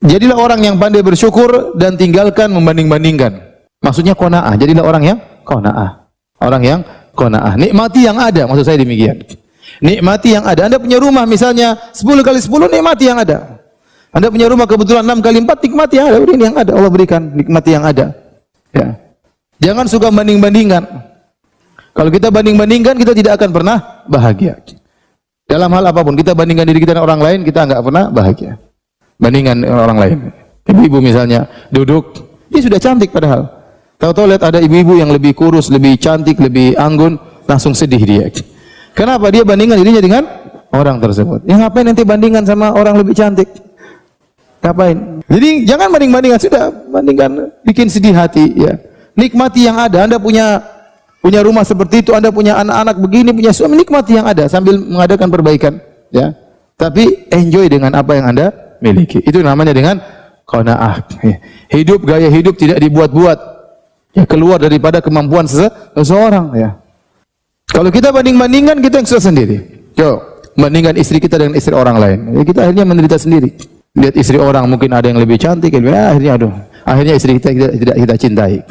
Jadilah orang yang pandai bersyukur dan tinggalkan membanding-bandingkan. Maksudnya qanaah. Jadilah orang yang qanaah. Orang yang qanaah. Nikmati yang ada, maksud saya demikian. Nikmati yang ada. Anda punya rumah misalnya 10 kali 10, nikmati yang ada. Anda punya rumah kebetulan 6 kali 4, nikmati yang ada. Ini yang ada, Allah berikan, nikmati yang ada. Ya. Jangan suka banding-bandingkan. Kalau kita banding-bandingkan, kita tidak akan pernah bahagia. Dalam hal apapun, kita bandingkan diri kita dengan orang lain, kita enggak pernah bahagia. Bandingkan orang lain. Ibu-ibu misalnya duduk, dia sudah cantik padahal. Tahu-tahu lihat ada ibu-ibu yang lebih kurus, lebih cantik, lebih anggun, langsung sedih dia. Kenapa? Dia bandingkan dirinya dengan orang tersebut. Ya ngapain nanti bandingkan sama orang lebih cantik? Ngapain? Jadi jangan banding-bandingkan, sudah bandingkan, bikin sedih hati. Ya. Nikmati yang ada. Anda punya rumah seperti itu, Anda punya anak-anak begini, punya suami, nikmati yang ada sambil mengadakan perbaikan. Ya. Tapi enjoy dengan apa yang Anda miliki. Itu namanya dengan qanaah. Hidup, gaya hidup tidak dibuat-buat. Ya, keluar daripada kemampuan seseorang. Ya. Kalau kita banding-bandingkan, kita yang susah sendiri. Yo, bandingkan istri kita dengan istri orang lain. Ya, kita akhirnya menderita sendiri. Lihat istri orang mungkin ada yang lebih cantik, akhirnya istri kita tidak kita cintai.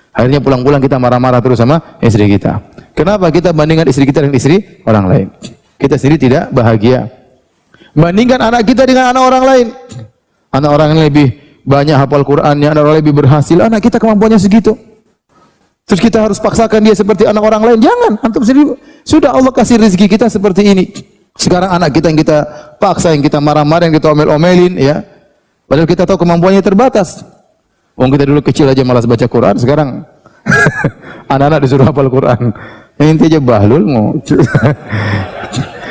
Akhirnya pulang-pulang kita marah-marah terus sama istri kita. Kenapa? Kita bandingkan istri kita dengan istri orang lain. Kita sendiri tidak bahagia. Bandingkan anak kita dengan anak orang lain. Anak orang yang lebih banyak hafal Qur'annya, anak orang lebih berhasil, anak kita kemampuannya segitu. Terus kita harus paksakan dia seperti anak orang lain. Jangan, antum sendiri sudah Allah kasih rezeki kita seperti ini. Sekarang anak kita yang kita paksa, yang kita marah-marah, yang kita omel-omelin, ya. Padahal kita tahu kemampuannya terbatas. Wong kita dulu kecil aja malas baca Quran, sekarang anak-anak disuruh hafal Quran. Yang inti aja bahlul mau.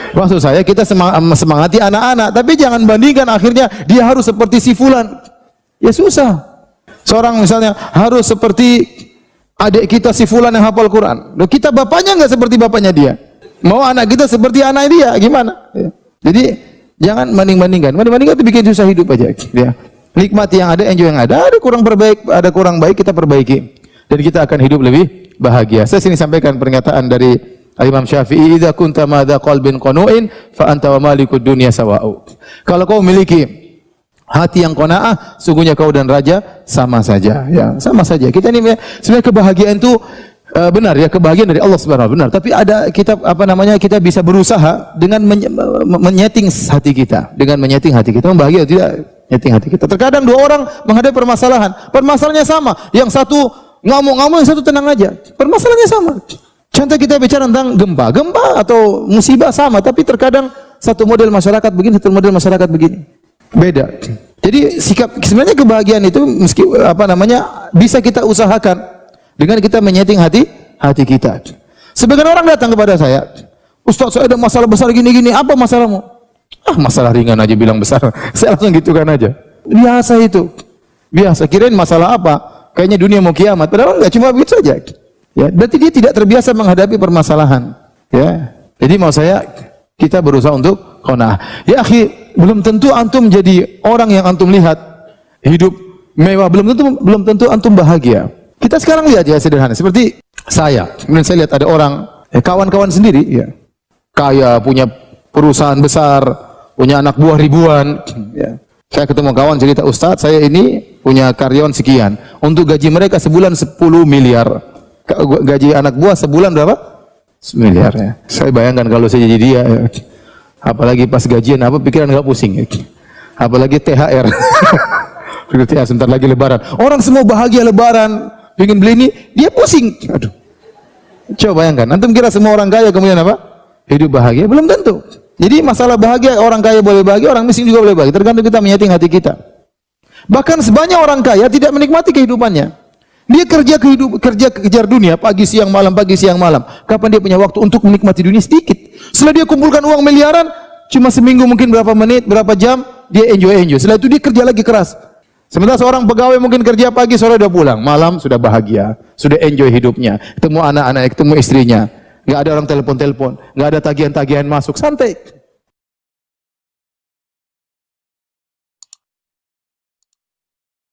Maksud saya kita semangati anak-anak, tapi jangan bandingkan akhirnya dia harus seperti si fulan. Ya susah. Seorang misalnya harus seperti adik kita si fulan yang hafal Quran. Loh, kita bapaknya enggak seperti bapaknya dia. Mau anak kita seperti anak dia, gimana? Ya. Jadi jangan banding-bandingkan. Banding-bandingkan itu bikin susah hidup aja. Ya. Nikmati yang ada, enjoy yang ada. Ada kurang baik, kita perbaiki. Dan kita akan hidup lebih bahagia. Saya sini sampaikan pernyataan dari Imam Syafi'i, "Idza kunta madza qalbin qanu'in fa anta wa malikud dunya sawa'u." Kalau kau memiliki hati yang qanaah, sungguhnya kau dan raja sama saja. Ya, sama saja. Kita ini sebenarnya kebahagiaan itu benar ya, kebahagiaan dari Allah Subhanahu wa taala. Tapi ada kita bisa berusaha dengan menyeting hati kita, membahagia tidak nyeting hati kita. Terkadang dua orang menghadapi permasalahannya sama. Yang satu ngamuk-ngamuk, yang satu tenang aja. Permasalahannya sama. Contoh kita bicara tentang gempa atau musibah sama, tapi terkadang satu model masyarakat begini, satu model masyarakat begini. Beda. Jadi sebenarnya kebahagiaan itu bisa kita usahakan dengan kita menyeting hati kita. Sebagian orang datang kepada saya, "Ustaz, saya ada masalah besar gini-gini, apa masalahmu?" "Ah, masalah ringan aja bilang besar." Saya langsung gitukan aja. Biasa itu. Biasa, kirain masalah apa? Kayaknya dunia mau kiamat. Padahal enggak, cuma begitu saja. Ya, berarti dia tidak terbiasa menghadapi permasalahan. Ya. Jadi mau saya kita berusaha untuk qanaah. Ya akhi, belum tentu antum menjadi orang yang antum lihat hidup mewah, belum tentu antum bahagia. Kita sekarang lihat ya sederhana, seperti saya. Kemudian saya lihat ada orang, kawan-kawan sendiri, ya, kaya, punya perusahaan besar, punya anak buah ribuan. Ya. Saya ketemu kawan cerita, "Ustaz, saya ini punya karyawan sekian. Untuk gaji mereka sebulan 10 miliar. Gaji anak buah sebulan berapa? 10 miliar." Ya. Saya bayangkan kalau saya jadi dia, ya. Apalagi pas gajian pikiran enggak pusing. Ya. Apalagi THR. Sebentar lagi lebaran. Orang semua bahagia lebaran. Ingin beli ini, dia pusing. Aduh. Coba bayangkan, antum kira semua orang kaya kemudian apa? Hidup bahagia? Belum tentu. Jadi masalah bahagia, orang kaya boleh bahagia, orang miskin juga boleh bahagia. Tergantung kita menyeting hati kita. Bahkan sebanyak orang kaya tidak menikmati kehidupannya. Dia kejar dunia, pagi siang malam. Kapan dia punya waktu untuk menikmati dunia? Sedikit. Setelah dia kumpulkan uang miliaran, cuma seminggu mungkin berapa menit, berapa jam, dia enjoy. Setelah itu dia kerja lagi keras. Sementara seorang pegawai mungkin kerja pagi, sore udah pulang, malam sudah bahagia, sudah enjoy hidupnya, ketemu anak-anak, ketemu istrinya, nggak ada orang telepon, nggak ada tagihan-tagihan masuk, santai.